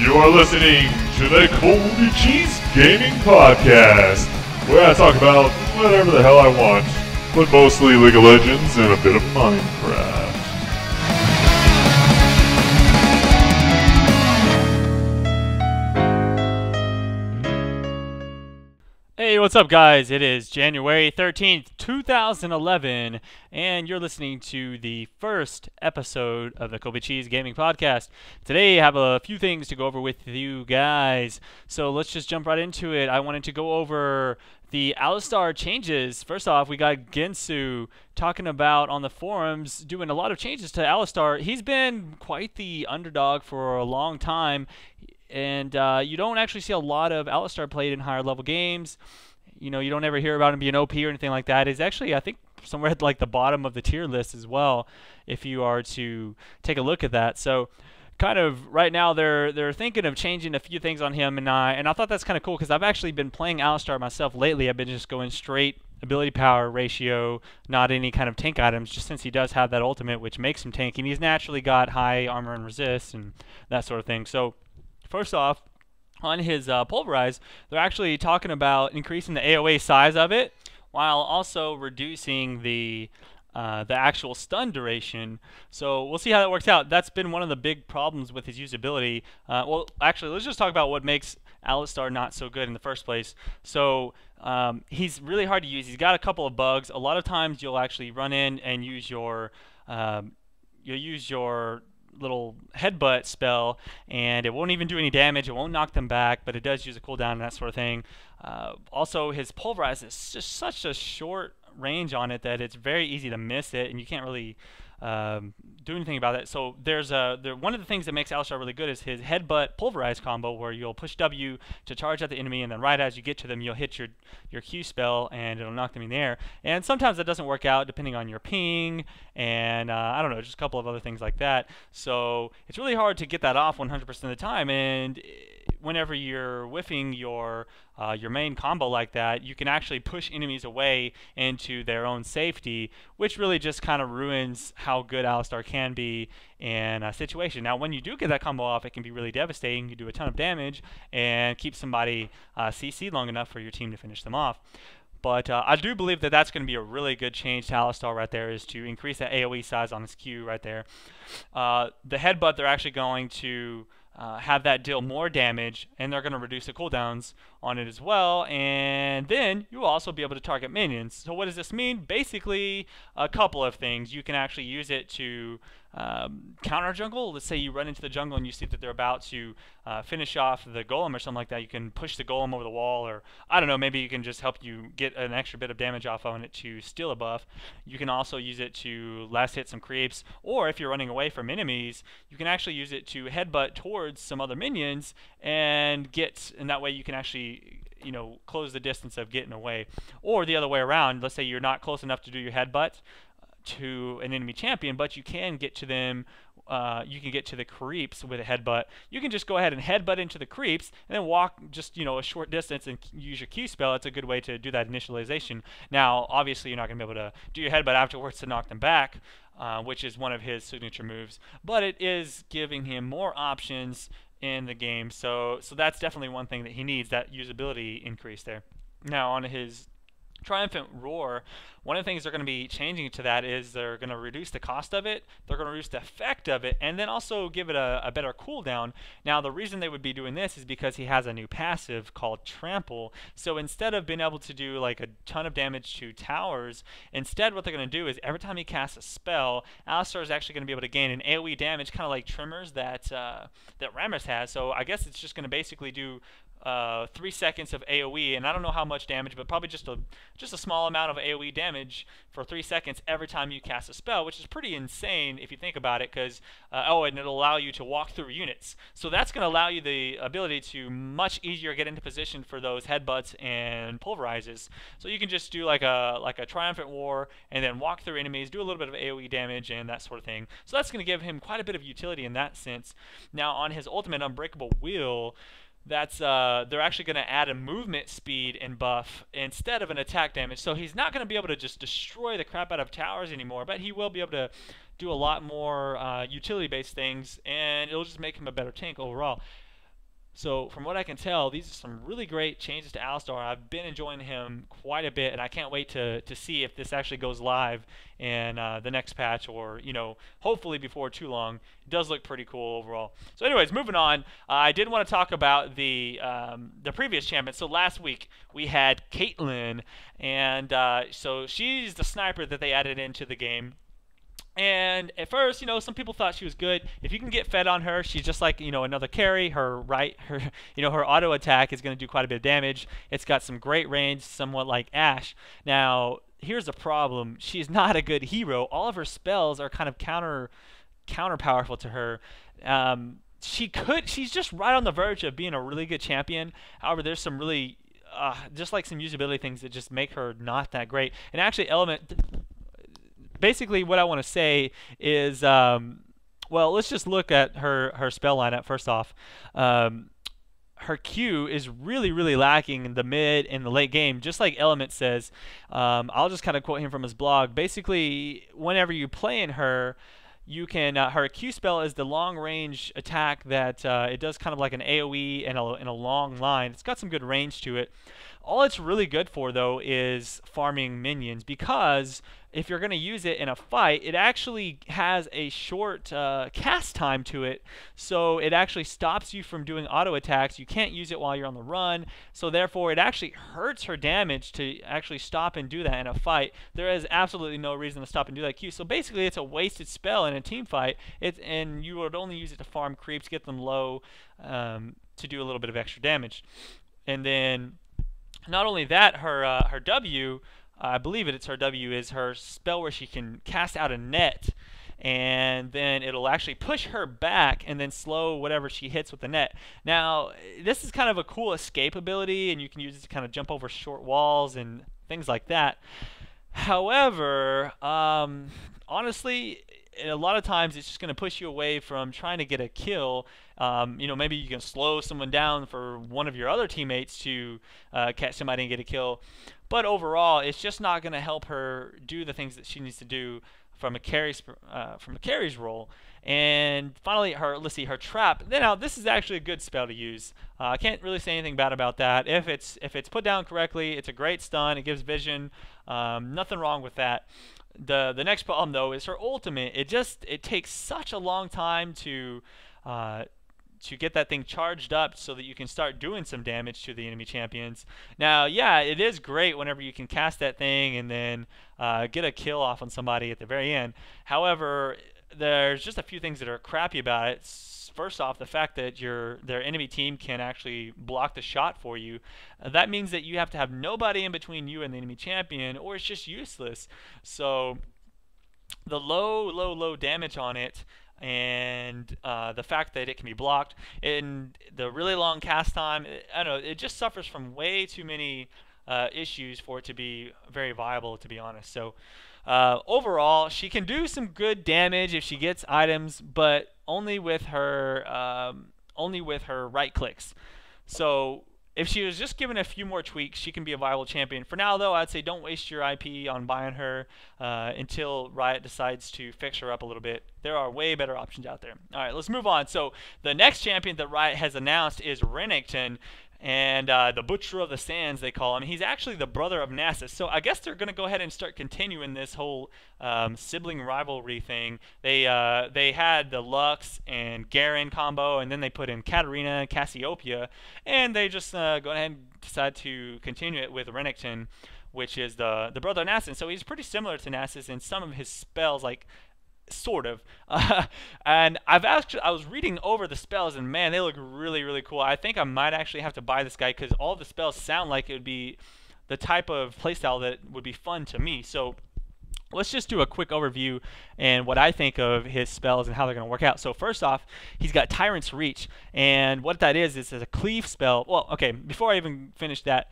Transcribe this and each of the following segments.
You are listening to the ColbyCheeZe Gaming Podcast, where I talk about whatever the hell I want, but mostly League of Legends and a bit of Minecraft. Hey, what's up, guys? It is January 13th, 2011, and you're listening to the first episode of the ColbyCheeZe Gaming Podcast. Today, I have a few things to go over with you guys, so let's just jump right into it. I wanted to go over the Alistar changes. First off, we got Gensu talking about on the forums doing a lot of changes to Alistar. He's been quite the underdog for a long time. And you don't actually see a lot of Alistar played in higher level games. You know, you don't ever hear about him being OP or anything like that. He's actually, I think, somewhere at like the bottom of the tier list as well, if you are to take a look at that. So kind of right now they're thinking of changing a few things on him, and I thought that's kind of cool because I've actually been playing Alistar myself lately. I've been just going straight ability power ratio, not any kind of tank items, just since he does have that ultimate which makes him tanky, and he's naturally got high armor and resist and that sort of thing. So first off, on his Pulverize, they're actually talking about increasing the AoE size of it while also reducing the actual stun duration. So we'll see how that works out. That's been one of the big problems with his usability. Well, actually, let's just talk about what makes Alistar not so good in the first place. So he's really hard to use. He's got a couple of bugs. A lot of times you'll actually run in and use your little headbutt spell, and it won't even do any damage. It won't knock them back, but it does use a cooldown and that sort of thing. Also, his Pulverize is just such a short range on it that it's very easy to miss it, and you can't really do anything about it. So one of the things that makes Alistar really good is his headbutt Pulverize combo, where you'll push W to charge at the enemy, and then right as you get to them, you'll hit your Q spell, and it'll knock them in the air. And sometimes that doesn't work out depending on your ping, and I don't know, just a couple of other things like that. So it's really hard to get that off 100% of the time, and whenever you're whiffing your main combo like that, you can actually push enemies away into their own safety, which really just kind of ruins how good Alistar can be in a situation. Now, when you do get that combo off, it can be really devastating. You do a ton of damage and keep somebody CC'd long enough for your team to finish them off. But I do believe that that's going to be a really good change to Alistar right there, is to increase that AoE size on his Q right there. The headbutt, they're actually going to have that deal more damage, and they're going to reduce the cooldowns on it as well, and then you will also be able to target minions. So what does this mean? Basically, a couple of things. You can actually use it to counter jungle. Let's say you run into the jungle and you see that they're about to finish off the golem or something like that. You can push the golem over the wall, or I don't know, maybe you can just help you get an extra bit of damage off on it to steal a buff. You can also use it to last hit some creeps, or if you're running away from enemies, you can actually use it to headbutt towards some other minions and that way you can actually, you know, close the distance of getting away. Or the other way around, let's say you're not close enough to do your headbutt to an enemy champion, but you can get to them, you can get to the creeps with a headbutt. You can just go ahead and headbutt into the creeps and then walk just, you know, a short distance and use your Q spell. It's a good way to do that initialization. Now, obviously, you're not going to be able to do your headbutt afterwards to knock them back, which is one of his signature moves, but it is giving him more options in the game. So that's definitely one thing that he needs, that usability increase there. Now, on his Triumphant Roar, one of the things they're going to be changing to that is they're going to reduce the cost of it, they're going to reduce the effect of it, and then also give it a better cooldown. Now, the reason they would be doing this is because he has a new passive called Trample. So instead of being able to do like a ton of damage to towers, instead what they're going to do is every time he casts a spell, Alistar is actually going to be able to gain an AoE damage, kind of like Tremors that Rammus has. So I guess it's just going to basically do 3 seconds of AoE, and I don't know how much damage, but probably just a small amount of AoE damage for 3 seconds every time you cast a spell, which is pretty insane if you think about it, because and it'll allow you to walk through units. So that's going to allow you the ability to much easier get into position for those headbutts and pulverizes. So you can just do like a Triumphant War and then walk through enemies, do a little bit of AoE damage and that sort of thing. So that's going to give him quite a bit of utility in that sense. Now, on his ultimate Unbreakable Wheel, they're actually going to add a movement speed and buff instead of an attack damage. So he's not going to be able to just destroy the crap out of towers anymore, but he will be able to do a lot more utility-based things, and it'll just make him a better tank overall. So from what I can tell, these are some really great changes to Alistar. I've been enjoying him quite a bit, and I can't wait to see if this actually goes live in the next patch, or hopefully before too long. It does look pretty cool overall. So anyways, moving on, I did want to talk about the previous champion. So last week we had Caitlyn, and so she's the sniper that they added into the game. And at first, some people thought she was good. If you can get fed on her, she's just like, another carry. Her auto attack is going to do quite a bit of damage. It's got some great range, somewhat like Ashe. Now, here's the problem. She's not a good hero. All of her spells are kind of counter powerful to her. She's just right on the verge of being a really good champion. However, there's some really, just like some usability things that just make her not that great. And actually, basically, what I want to say is, well, let's just look at her spell lineup first off. Her Q is really, really lacking in the mid and the late game, just like Element says. I'll just kind of quote him from his blog. Basically, whenever you play in her, you can her Q spell is the long range attack that it does kind of like an AoE in a long line. It's got some good range to it. All it's really good for, though, is farming minions, because if you're going to use it in a fight, it actually has a short cast time to it, so it actually stops you from doing auto attacks. You can't use it while you're on the run, so therefore it actually hurts her damage to actually stop and do that in a fight. There is absolutely no reason to stop and do that Q. So basically it's a wasted spell in a team fight, and you would only use it to farm creeps, get them low, to do a little bit of extra damage. And then not only that, her W, I believe it's her W, is her spell where she can cast out a net, and then it'll actually push her back and then slow whatever she hits with the net. Now, this is kind of a cool escape ability, and you can use it to kind of jump over short walls and things like that. However, honestly, a lot of times it's just going to push you away from trying to get a kill. Maybe you can slow someone down for one of your other teammates to catch somebody and get a kill. But overall, it's just not going to help her do the things that she needs to do from a carry's role. And finally, her trap. Now, this is actually a good spell to use. I can't really say anything bad about that. If it's put down correctly, it's a great stun. It gives vision. Nothing wrong with that. The next problem, though, is her ultimate. It takes such a long time to get that thing charged up so that you can start doing some damage to the enemy champions. Now, yeah, it is great whenever you can cast that thing and then get a kill off on somebody at the very end. However, there's just a few things that are crappy about it. First off, the fact that their enemy team can actually block the shot for you. That means that you have to have nobody in between you and the enemy champion, or it's just useless. So the low damage on it, and the fact that it can be blocked, and the really long cast time, I don't know, it just suffers from way too many issues for it to be very viable, to be honest. So overall, she can do some good damage if she gets items, but only with her right clicks. So if she was just given a few more tweaks, she can be a viable champion. For now, though, I'd say don't waste your IP on buying her until Riot decides to fix her up a little bit. There are way better options out there. All right, let's move on. So the next champion that Riot has announced is Renekton. And the Butcher of the Sands, they call him. He's actually the brother of Nasus. So I guess they're going to go ahead and start continuing this whole sibling rivalry thing. They had the Lux and Garen combo, and then they put in Katarina and Cassiopeia, and they just go ahead and decide to continue it with Renekton, which is the brother of Nasus. So he's pretty similar to Nasus in some of his spells, like sort of. And I was reading over the spells, and man, they look really, really cool. I think I might actually have to buy this guy because all the spells sound like it would be the type of playstyle that would be fun to me. So let's just do a quick overview and what I think of his spells and how they're going to work out. So first off, he's got Tyrant's Reach, and what that is a cleave spell. Well, okay, before I even finish that,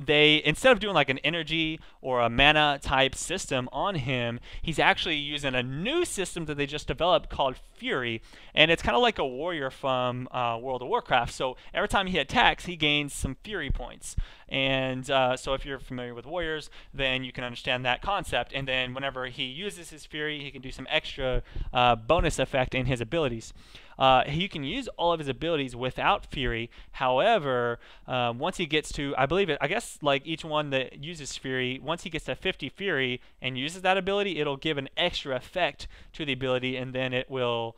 they, instead of doing like an energy or a mana type system on him, he's actually using a new system that they just developed called Fury, and it's kind of like a warrior from World of Warcraft. So every time he attacks, he gains some Fury points. And so if you're familiar with warriors, then you can understand that concept. And then whenever he uses his fury, he can do some extra bonus effect in his abilities. He can use all of his abilities without fury. However, once he gets to, I guess like each one that uses fury, once he gets to 50 fury and uses that ability, it'll give an extra effect to the ability, and then it will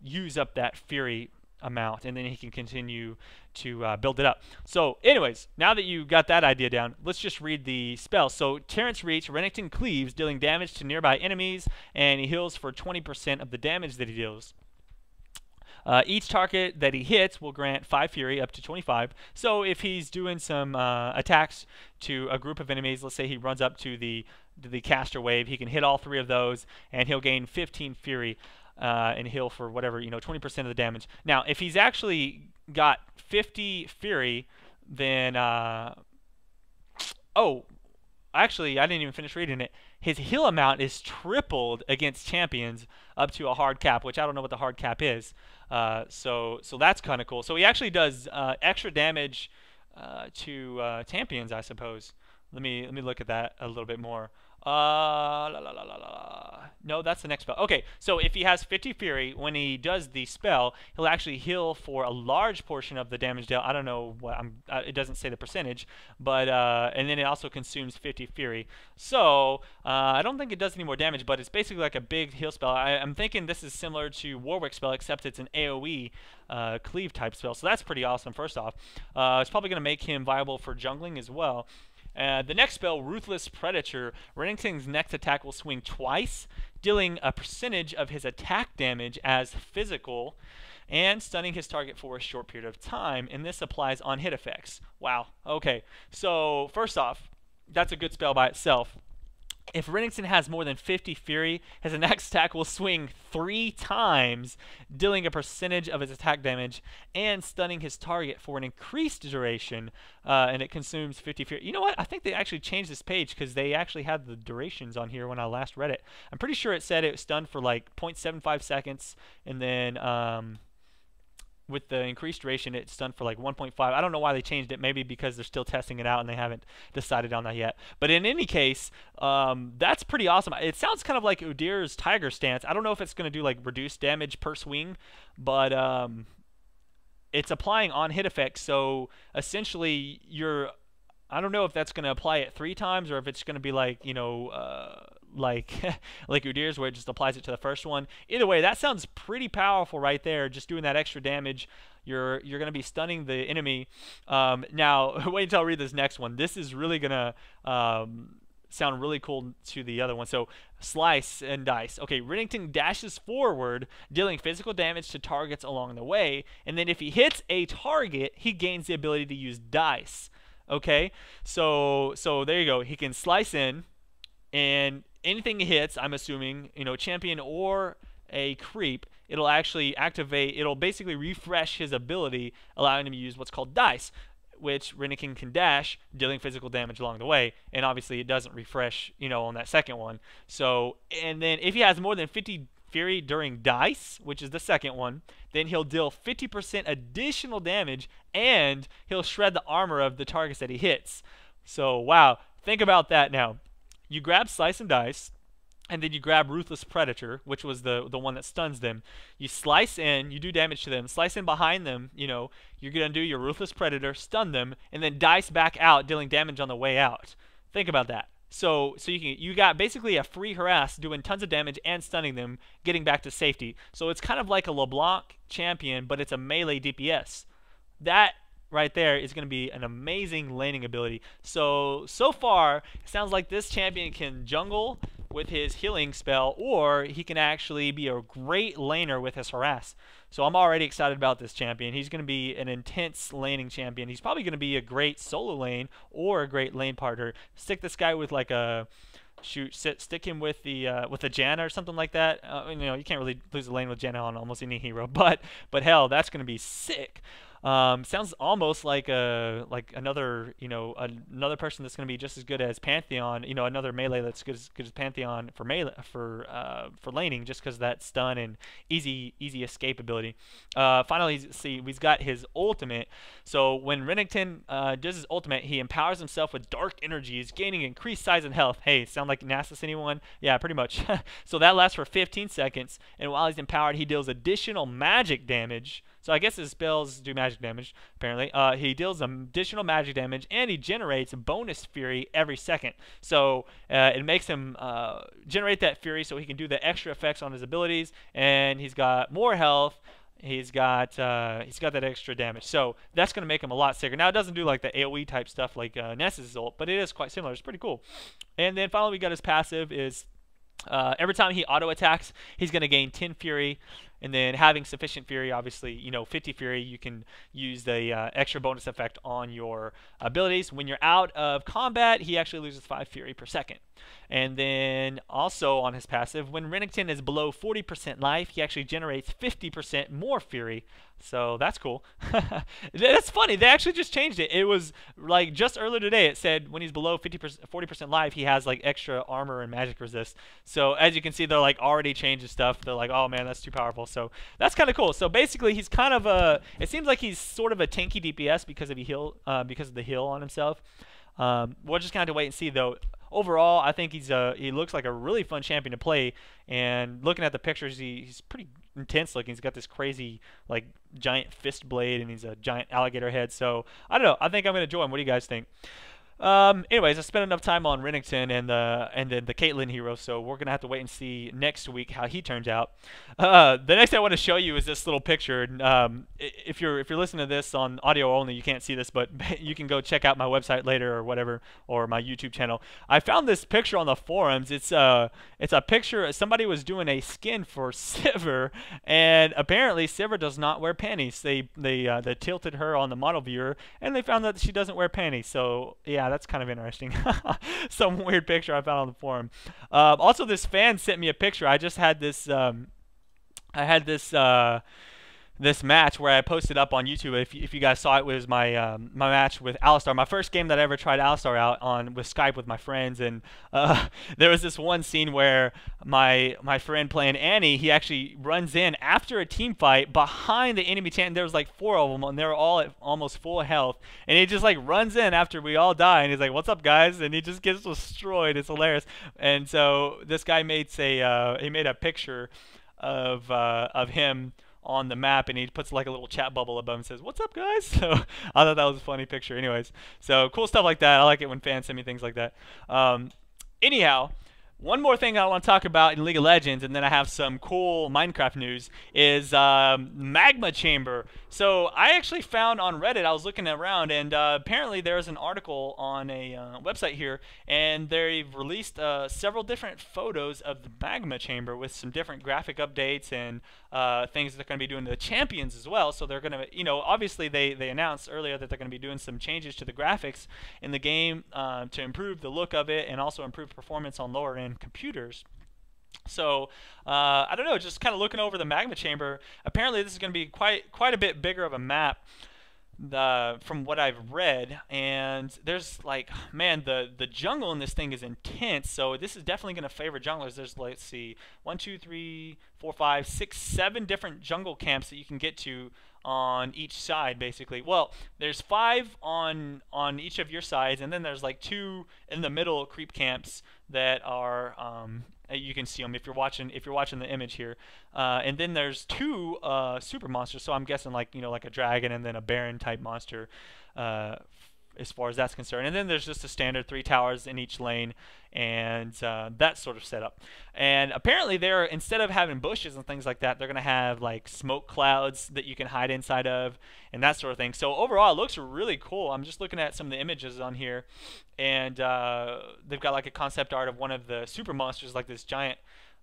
use up that fury amount, and then he can continue to build it up. So anyways, now that you got that idea down, let's just read the spell. So Terrence Reach, Renekton cleaves, dealing damage to nearby enemies, and he heals for 20% of the damage that he deals. Each target that he hits will grant 5 fury up to 25. So if he's doing some attacks to a group of enemies, let's say he runs up to the caster wave, he can hit all 3 of those, and he'll gain 15 fury and heal for whatever, 20% of the damage. Now, if he's actually got 50 fury, then actually, I didn't even finish reading it. His heal amount is tripled against champions up to a hard cap, which I don't know what the hard cap is. So that's kind of cool. So he actually does extra damage to champions, I suppose. Let me look at that a little bit more. No, that's the next spell. Okay, so if he has 50 fury, when he does the spell, he'll actually heal for a large portion of the damage dealt. I don't know what it doesn't say the percentage, but and then it also consumes 50 fury. So I don't think it does any more damage, but it's basically like a big heal spell. I'm thinking this is similar to Warwick's spell, except it's an AoE cleave type spell. So that's pretty awesome. First off, it's probably going to make him viable for jungling as well. The next spell, Ruthless Predator. Renekton's next attack will swing twice, dealing a percentage of his attack damage as physical, and stunning his target for a short period of time, and this applies on hit effects. Wow, okay. So, first off, that's a good spell by itself. If Renekton has more than 50 fury, his next attack will swing 3 times, dealing a percentage of his attack damage and stunning his target for an increased duration, and it consumes 50 fury. You know what? I think they actually changed this page because they actually had the durations on here when I last read it. I'm pretty sure it said it was stunned for like 0.75 seconds, and then with the increased duration, it's stunned for like 1.5. I don't know why they changed it. Maybe because they're still testing it out and they haven't decided on that yet. But in any case, that's pretty awesome. It sounds kind of like Udyr's Tiger Stance. I don't know if it's going to do like reduced damage per swing, but it's applying on hit effects. So essentially, I don't know if that's going to apply it 3 times or if it's going to be like, like Udyr's, where it just applies it to the first one. Either way, that sounds pretty powerful right there. Just doing that extra damage, you're going to be stunning the enemy. Now, wait until I read this next one. This is really going to sound really cool to the other one. So, Slice and Dice. Okay, Renekton dashes forward, dealing physical damage to targets along the way, and then if he hits a target, he gains the ability to use Dice. Okay, so there you go. He can slice in, and anything he hits, I'm assuming, champion or a creep, it'll actually activate, it'll basically refresh his ability, allowing him to use what's called Dice, which Renekton can dash, dealing physical damage along the way, and obviously it doesn't refresh, on that second one. So, and then if he has more than 50 fury during Dice, which is the second one, then he'll deal 50% additional damage, and he'll shred the armor of the targets that he hits. So, wow, think about that now. You grab Slice and Dice, and then you grab Ruthless Predator, which was the one that stuns them. You slice in, you do damage to them, slice in behind them, you're going to do your Ruthless Predator, stun them, and then Dice back out, dealing damage on the way out. Think about that. So you got basically a free harass doing tons of damage and stunning them, getting back to safety. So it's kind of like a LeBlanc champion, but it's a melee DPS. That right there is going to be an amazing laning ability. So far, it sounds like this champion can jungle with his healing spell, or he can actually be a great laner with his harass. So I'm already excited about this champion. He's going to be an intense laning champion. He's probably going to be a great solo lane or a great lane partner. Stick this guy with like a stick him with the Janna or something like that. You can't really lose a lane with Janna on almost any hero, but hell, that's going to be sick. Sounds almost like another, another person that's going to be just as good as Pantheon. Another melee that's good as Pantheon for melee for laning, just because that stun and easy escape ability. Finally, see, we've got his ultimate. So when Renekton does his ultimate, he empowers himself with dark energies, gaining increased size and health. Hey, sound like Nasus anyone? Yeah, pretty much. So that lasts for 15 seconds, and while he's empowered, he deals additional magic damage. So I guess his spells do magic damage, apparently. He deals additional magic damage, and he generates bonus fury every second. So it makes him generate that fury so he can do the extra effects on his abilities, and he's got more health. He's got that extra damage. So that's going to make him a lot sicker. Now, it doesn't do like the AoE type stuff like Nessus' ult, but it is quite similar. It's pretty cool. And then finally, we got his passive is every time he auto attacks, he's going to gain 10 fury. And then having sufficient fury, obviously, 50 fury, you can use the extra bonus effect on your abilities. When you're out of combat, he actually loses 5 fury per second. And then also on his passive, when Renekton is below 40% life, he actually generates 50% more fury. So that's cool. That's funny. They actually just changed it. It was like just earlier today, it said when he's below 40% life, he has like extra armor and magic resist. So as you can see, they're like already changing stuff. They're like, oh man, that's too powerful. So that's kind of cool. So basically, he's kind of it seems like he's sort of a tanky DPS because of the heal on himself. We'll just kind of wait and see though. Overall, I think he looks like a really fun champion to play. And looking at the pictures, he's pretty intense looking. He's got this crazy like giant fist blade, and he's a giant alligator head. So I don't know. I think I'm gonna join. What do you guys think? Anyways, I spent enough time on Renekton and then the Caitlyn hero, so we're gonna have to wait and see next week how he turns out. The next thing I want to show you is this little picture. If you're listening to this on audio only, you can't see this, but you can go check out my website later or whatever, or my YouTube channel. I found this picture on the forums. It's a picture. Somebody was doing a skin for Sivir, and apparently Sivir does not wear panties. They tilted her on the model viewer, and they found that she doesn't wear panties. So yeah. That's kind of interesting. Some weird picture I found on the forum. Also, this fan sent me a picture. I just had this. This match where I posted up on YouTube. If you guys saw it, was my my match with Alistar. My first game that I ever tried Alistar out on with Skype with my friends, and there was this one scene where my friend playing Annie, he actually runs in after a team fight behind the enemy champ. There was like 4 of them, and they were all at almost full health, and he just like runs in after we all die, and he's like, "What's up, guys?" And he just gets destroyed. It's hilarious. And so this guy made he made a picture of him on the map, and he puts like a little chat bubble above and says, "What's up, guys?" So I thought that was a funny picture. Anyways, so cool stuff like that. I like it when fans send me things like that. Anyhow, one more thing I want to talk about in League of Legends, and then I have some cool Minecraft news, is Magma Chamber. So I actually found on Reddit, I was looking around, and apparently there's an article on a website here, and they've released several different photos of the Magma Chamber with some different graphic updates and things that they're going to be doing to the champions as well. So they're going to, obviously they announced earlier that they're going to be doing some changes to the graphics in the game to improve the look of it and also improve performance on lower end computers. So I don't know, just kind of looking over the Magma Chamber, apparently this is going to be quite a bit bigger of a map from what I've read, and there's like, man, the jungle in this thing is intense, so this is definitely going to favor junglers. There's, let's see, 1 2 3 4 5 6 7 different jungle camps that you can get to on each side, basically. Well, there's 5 on each of your sides, and then there's like 2 in the middle creep camps that are you can see them if you're watching the image here, and then there's 2 super monsters. So I'm guessing like like a dragon and then a baron type monster, as far as that's concerned. And then there's just a standard 3 towers in each lane, and that sort of setup. And apparently instead of having bushes and things like that, they're gonna have like smoke clouds that you can hide inside of and that sort of thing. So overall it looks really cool. I'm just looking at some of the images on here, and they've got like a concept art of one of the super monsters, like this giant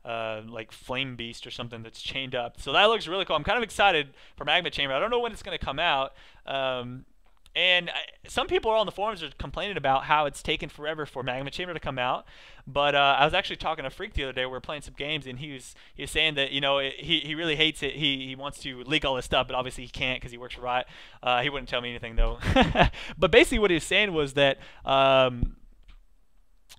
like flame beast or something that's chained up. So that looks really cool. I'm kind of excited for Magma Chamber. I don't know when it's gonna come out. And some people on the forums are complaining about how it's taken forever for Magma Chamber to come out. But I was actually talking to Freak the other day. We were playing some games, and he was saying that he really hates it. He wants to leak all this stuff, but obviously he can't because he works for Riot. He wouldn't tell me anything though. But basically, what he was saying was that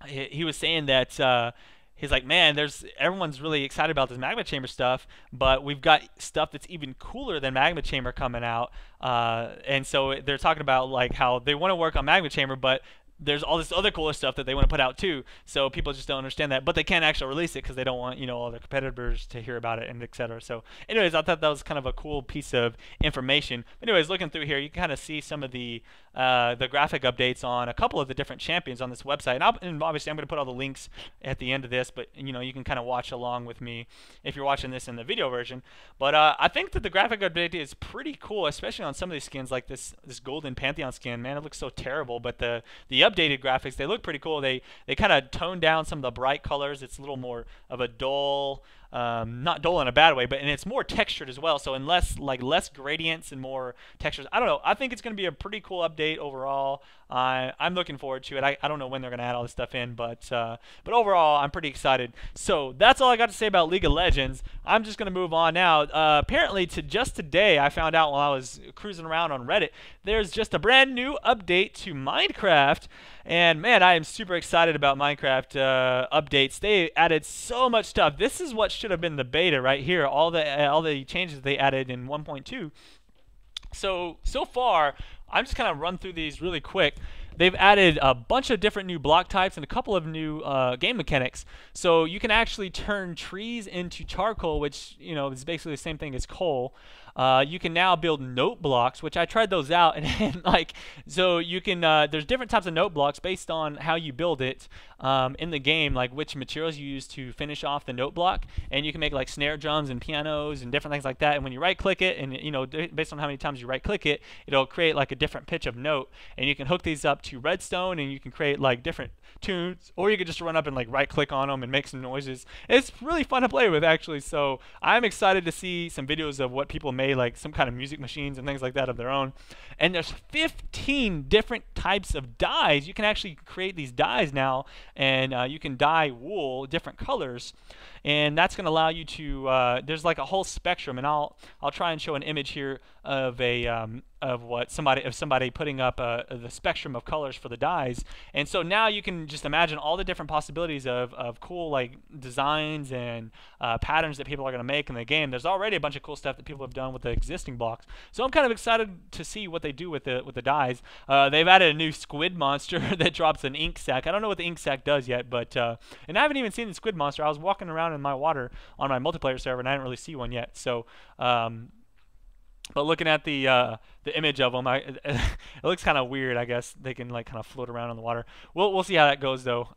he was saying that. He's like, man, everyone's really excited about this Magma Chamber stuff, but we've got stuff that's even cooler than Magma Chamber coming out. And so they're talking about like how they want to work on Magma Chamber, but there's all this other cooler stuff that they want to put out too. So people just don't understand that, but they can't actually release it because they don't want all their competitors to hear about it and etc. So anyways, I thought that was kind of a cool piece of information. Anyways, looking through here, you can kind of see some of the graphic updates on a couple of the different champions on this website. And obviously I'm going to put all the links at the end of this, but you can kind of watch along with me if you're watching this in the video version. But I think that the graphic update is pretty cool, especially on some of these skins like this golden Pantheon skin. Man, it looks so terrible, but the updated graphics, they look pretty cool. They kind of toned down some of the bright colors. It's a little more of a dull, not dull in a bad way, and it's more textured as well. So less gradients and more textures. I don't know. I think it's going to be a pretty cool update overall. I'm looking forward to it. I don't know when they're going to add all this stuff in, but overall, I'm pretty excited. So that's all I got to say about League of Legends. I'm just going to move on now. Apparently, just today, I found out while I was cruising around on Reddit, there's just a brand new update to Minecraft. And man, I am super excited about Minecraft updates. They added so much stuff. This is what should have been the beta right here. All the changes they added in 1.2. So far, I'm just kind of run through these really quick. They've added a bunch of different new block types and a couple of new game mechanics. So you can actually turn trees into charcoal, which is basically the same thing as coal. You can now build note blocks, which I tried those out, and so you can. There's different types of note blocks based on how you build it in the game, like which materials you use to finish off the note block, and you can make like snare drums and pianos and different things like that. And when you right-click it, and based on how many times you right-click it, it'll create like a different pitch of note, and you can hook these up to redstone, and you can create like different tunes, or you could just run up and like right-click on them and make some noises. It's really fun to play with, actually. So I'm excited to see some videos of what people made, like some kind of music machines and things like that of their own. And there's 15 different types of dyes. You can actually create these dyes now, and you can dye wool different colors, and that's going to allow you to there's like a whole spectrum, and I'll try and show an image here of somebody putting up the spectrum of colors for the dyes. And so now you can just imagine all the different possibilities of cool like designs and patterns that people are going to make in the game. There's already a bunch of cool stuff that people have done with the existing blocks, so I'm kind of excited to see what they do with the dyes. They've added a new squid monster that drops an ink sac. I don't know what the ink sac does yet, but and I haven't even seen the squid monster. I was walking around in my water on my multiplayer server, and I didn't really see one yet. So but looking at the image of them, it looks kind of weird. I guess they can like kind of float around in the water. We'll see how that goes though.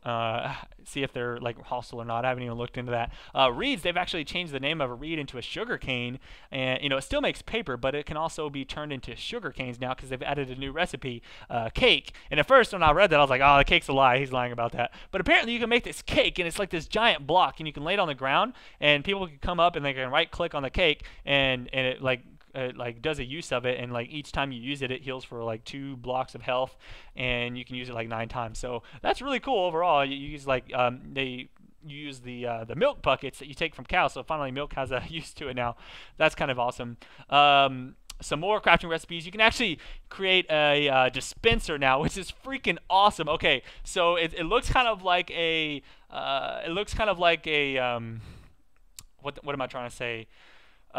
See if they're like hostile or not. I haven't even looked into that. Reeds, they've actually changed the name of a reed into a sugar cane, and it still makes paper, but it can also be turned into sugar canes now because they've added a new recipe, cake. And at first when I read that, I was like, oh, the cake's a lie. He's lying about that. But apparently you can make this cake, and it's like this giant block, and you can lay it on the ground, and people can come up and they can right click on the cake, and it like does a use of it, and like each time you use it, it heals for like 2 blocks of health, and you can use it like 9 times. So that's really cool overall. You use like you use the milk buckets that you take from cows, so finally milk has a use to it now. That's kind of awesome. Some more crafting recipes. You can actually create a dispenser now, which is freaking awesome. Okay, so it looks kind of like a what am I trying to say?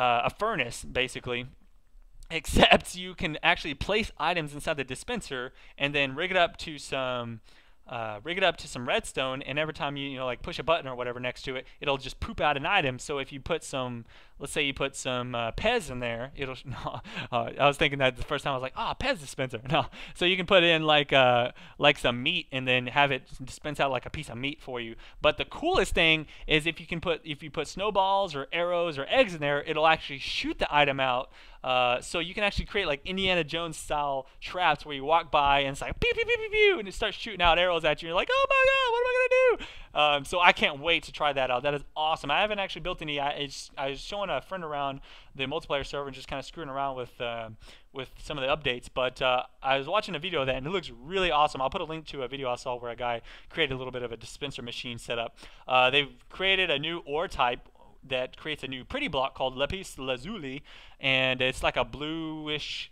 A furnace, basically, except you can actually place items inside the dispenser and then rig it up to some redstone, and every time you like push a button or whatever next to it, it'll just poop out an item. So if you put some, let's say you put some Pez in there, it'll no, I was thinking that the first time. I was like, Pez dispenser. No, so you can put in like some meat and then have it dispense out like a piece of meat for you. But the coolest thing is if you put snowballs or arrows or eggs in there, it'll actually shoot the item out. So you can actually create like Indiana Jones style traps where you walk by and it's like pew pew pew pew pew, and it starts shooting out arrows at you. You're like, oh my god, what am I gonna do? So I can't wait to try that out. That is awesome. I haven't actually built any. I was showing want to friend around the multiplayer server and just kind of screwing around with some of the updates. But I was watching a video of that, and it looks really awesome. I'll put a link to a video I saw where a guy created a little bit of a dispenser machine setup. They've created a new ore type that creates a new pretty block called Lapis Lazuli, and it's like a bluish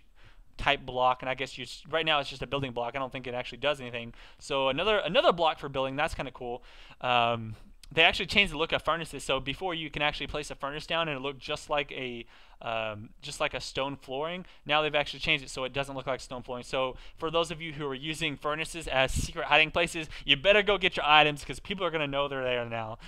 type block, and I guess right now it's just a building block. I don't think it actually does anything. So another block for building. That's kind of cool. They actually changed the look of furnaces. So before, you can actually place a furnace down and it looked just like a stone flooring. Now they've actually changed it so it doesn't look like stone flooring. So for those of you who are using furnaces as secret hiding places, you better go get your items, because people are going to know they're there now.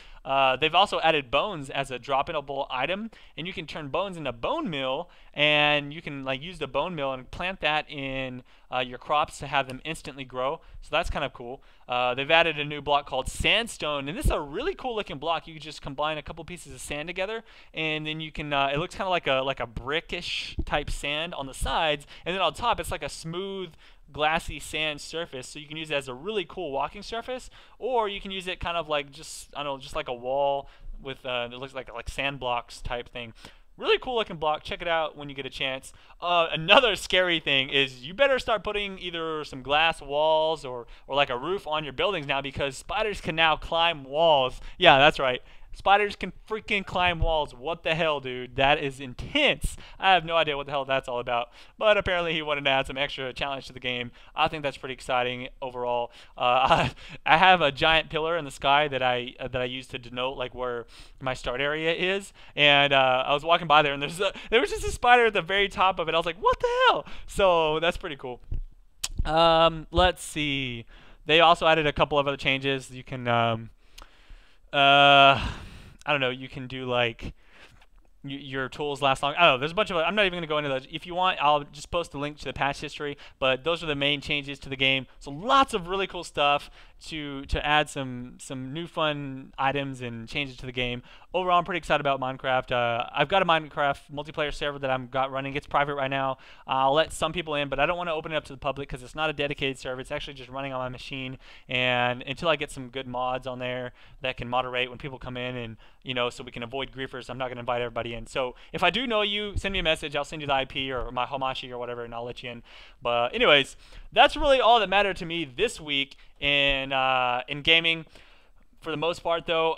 They've also added bones as a drop-in-able item, and you can turn bones into bone meal, and you can like use the bone meal and plant that in your crops to have them instantly grow. So that's kind of cool. They've added a new block called sandstone, and this is a really cool looking block. You can just combine a couple pieces of sand together, and then you can it looks kind of like a brickish type sand on the sides, and then on top it's like a smooth glassy sand surface, so you can use it as a really cool walking surface, or you can use it kind of like just like a wall with it looks like sand blocks type thing. Really cool looking block. Check it out when you get a chance. Another scary thing is you better start putting either some glass walls or like a roof on your buildings now, because spiders can now climb walls. Yeah, that's right. Spiders can freaking climb walls. What the hell, dude? That is intense. I have no idea what the hell that's all about. But apparently he wanted to add some extra challenge to the game. I think that's pretty exciting overall. I have a giant pillar in the sky that I use to denote like where my start area is. And I was walking by there, and there was just a spider at the very top of it. I was like, what the hell? So that's pretty cool. Let's see. They also added a couple of other changes. You can I don't know, you can do like your tools last long. I don't know, there's a bunch of, I'm not even going to go into those. If you want, I'll just post a link to the patch history, but those are the main changes to the game. So lots of really cool stuff to add some new fun items and changes to the game. Overall, I'm pretty excited about Minecraft. I've got a Minecraft multiplayer server that I've got running. It's private right now. I'll let some people in, but I don't want to open it up to the public because it's not a dedicated server. It's actually just running on my machine, and until I get some good mods on there that can moderate when people come in, and so we can avoid griefers, I'm not going to invite everybody in. So if I do know you, send me a message. I'll send you the IP or my Hamashi or whatever, and I'll let you in. But anyways, that's really all that mattered to me this week in gaming. For the most part, though,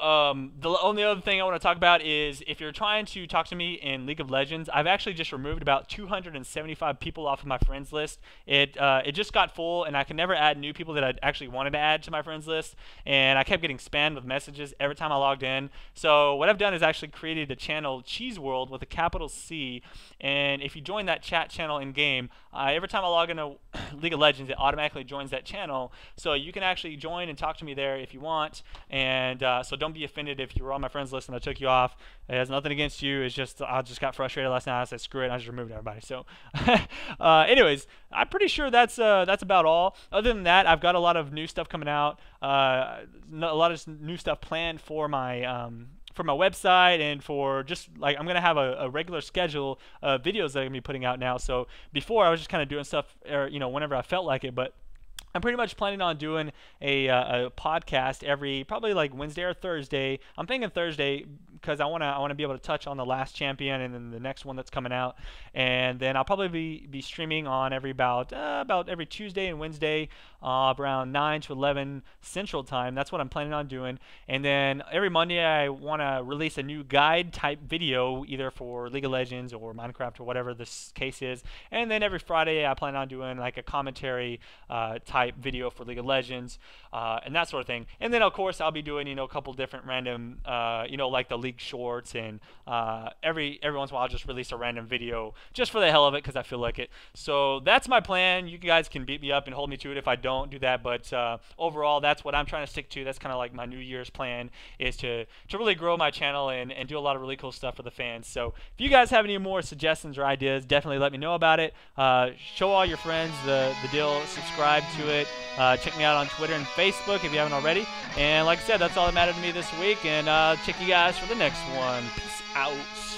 the only other thing I want to talk about is if you're trying to talk to me in League of Legends, I've actually just removed about 275 people off of my friends list. It just got full, and I could never add new people that I actually wanted to add to my friends list, and I kept getting spammed with messages every time I logged in. So what I've done is actually created a channel, ColbyCheeZe World, with a capital C, and if you join that chat channel in game, every time I log into League of Legends, it automatically joins that channel, so you can actually join and talk to me there if you want. And so don't be offended if you were on my friends list and I took you off. It has nothing against you. It's just I just got frustrated last night. I said screw it, and I just removed everybody. So anyways, I'm pretty sure that's about all. Other than that, I've got a lot of new stuff coming out. A lot of new stuff planned for my website, and for just like I'm gonna have a regular schedule of videos that I'm gonna be putting out now. So before I was just kind of doing stuff whenever I felt like it, but I'm pretty much planning on doing a podcast every probably like Wednesday or Thursday. I'm thinking Thursday because I wanna be able to touch on the last champion and then the next one that's coming out, and then I'll probably be streaming on about every Tuesday and Wednesday around 9 to 11 Central Time. That's what I'm planning on doing. And then every Monday I want to release a new guide type video, either for League of Legends or Minecraft or whatever this case is. And then every Friday I plan on doing like a commentary type video for League of Legends and that sort of thing. And then of course I'll be doing a couple different random like the League shorts, and every once in a while I'll just release a random video just for the hell of it because I feel like it. So that's my plan. You guys can beat me up and hold me to it if I don't do that, but overall that's what I'm trying to stick to. That's kind of like my New Year's plan, is to really grow my channel and do a lot of really cool stuff for the fans. So if you guys have any more suggestions or ideas, definitely let me know about it. Show all your friends the deal, subscribe to it, check me out on Twitter and Facebook if you haven't already, and like I said, that's all that mattered to me this week, and check you guys for the next one. Peace out.